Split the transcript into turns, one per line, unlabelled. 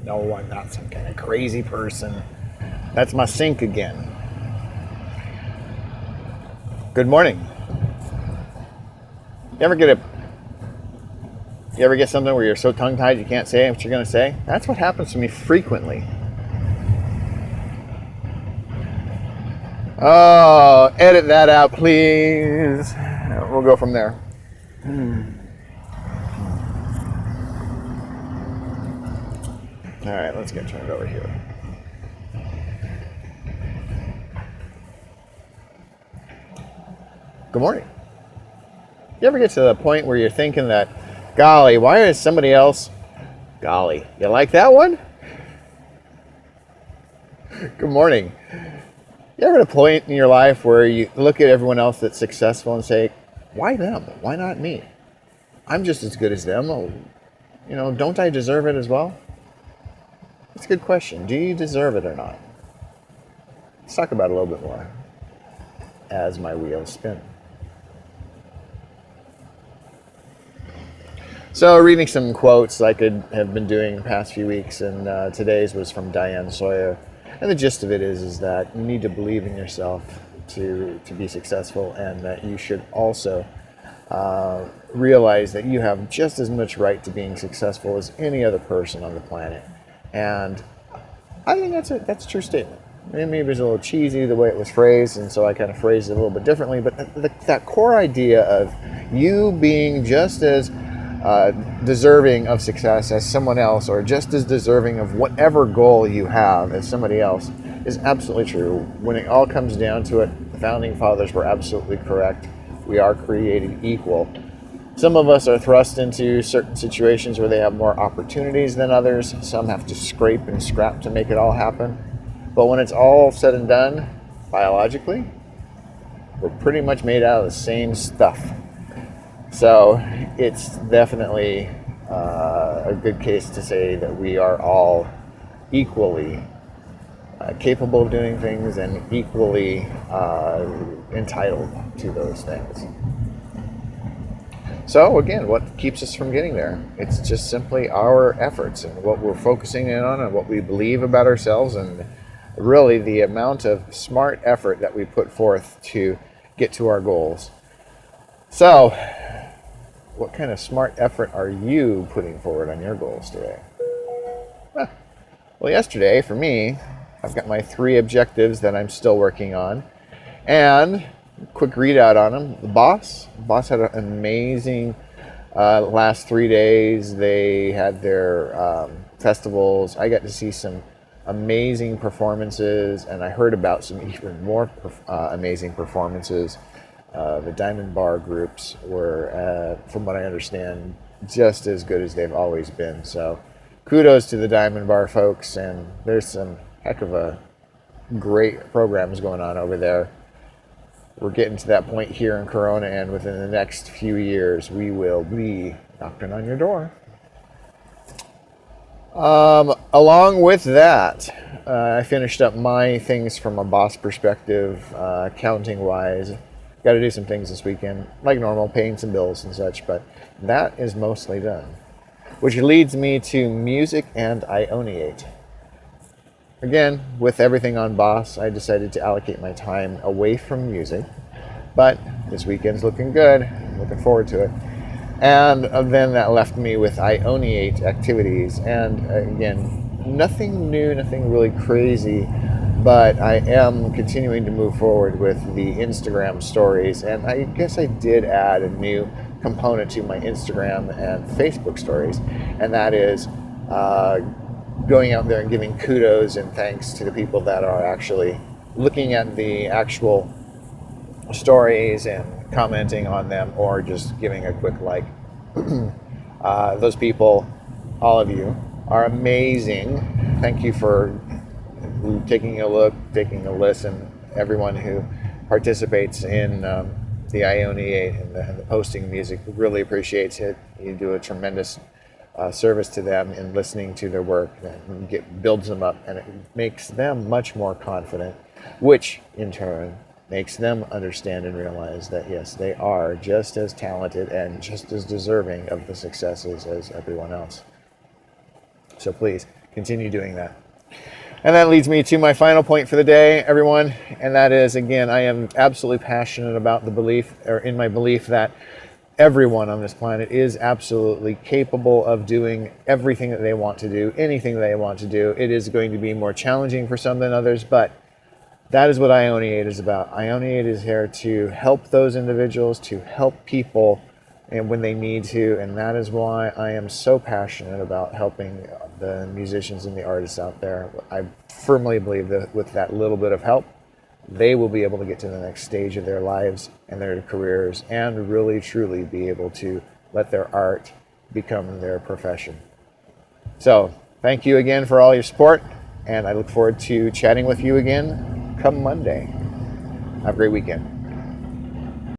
No, I'm not some kind of crazy person. That's my sink again. Good morning. You ever get something where you're so tongue-tied you can't say what you're going to say? That's what happens to me frequently. Oh, edit that out, please. We'll go from there. All right, let's get turned over here. Good morning. You ever get to the point where you're thinking that, golly, why is somebody else... Golly, you like that one? Good morning. You ever at a point in your life where you look at everyone else that's successful and say, why them? Why not me? I'm just as good as them. Don't I deserve it as well? It's a good question. Do you deserve it or not? Let's talk about it a little bit more as my wheels spin. So, reading some quotes like I have been doing the past few weeks, and today's was from Diane Sawyer. And the gist of it is that you need to believe in yourself to be successful, and that you should also realize that you have just as much right to being successful as any other person on the planet. And I think that's a true statement. Maybe it was a little cheesy the way it was phrased, and so I kind of phrased it a little bit differently. But that core idea of you being just as deserving of success as someone else, or just as deserving of whatever goal you have as somebody else, is absolutely true. When it all comes down to it, the founding fathers were absolutely correct. We are created equal. Some of us are thrust into certain situations where they have more opportunities than others. Some have to scrape and scrap to make it all happen. But when it's all said and done, biologically, we're pretty much made out of the same stuff. So it's definitely a good case to say that we are all equally capable of doing things and equally entitled to those things. So again, what keeps us from getting there? It's just simply our efforts and what we're focusing in on and what we believe about ourselves, and really the amount of smart effort that we put forth to get to our goals. So, what kind of smart effort are you putting forward on your goals today? Well, yesterday, for me, I've got my 3 objectives that I'm still working on. And quick readout on them. The Boss had an amazing last 3 days. They had their festivals. I got to see some amazing performances, and I heard about some even more amazing performances. The Diamond Bar groups were, from what I understand, just as good as they've always been. So kudos to the Diamond Bar folks, and there's some heck of a great programs going on over there. We're getting to that point here in Corona, and within the next few years, we will be knocking on your door. Along with that, I finished up my things from a boss perspective, accounting-wise. Got to do some things this weekend, like normal, paying some bills and such, but that is mostly done. Which leads me to music and Ioniate. Again, with everything on Boss, I decided to allocate my time away from music, but this weekend's looking good. I'm looking forward to it. And then that left me with Ioniate activities, and again, nothing new, nothing really crazy, but I am continuing to move forward with the Instagram stories, and I guess I did add a new component to my Instagram and Facebook stories, and that is going out there and giving kudos and thanks to the people that are actually looking at the actual stories and commenting on them, or just giving a quick like. Those people, all of you, are amazing. Thank you for taking a look, taking a listen. Everyone who participates in the Ioniate and the posting music really appreciates it. You do a tremendous service to them in listening to their work, that builds them up, and it makes them much more confident, which in turn makes them understand and realize that yes, they are just as talented and just as deserving of the successes as everyone else. So please continue doing that. And that leads me to my final point for the day, everyone. And that is, again, I am absolutely passionate about the belief, or in my belief, that everyone on this planet is absolutely capable of doing everything that they want to do, anything that they want to do. It is going to be more challenging for some than others, but that is what Ioniate is about. Ioniate is here to help those individuals, to help people and when they need to, and that is why I am so passionate about helping the musicians and the artists out there. I firmly believe that with that little bit of help, they will be able to get to the next stage of their lives and their careers and really truly be able to let their art become their profession. So thank you again for all your support, and I look forward to chatting with you again come Monday. Have a great weekend.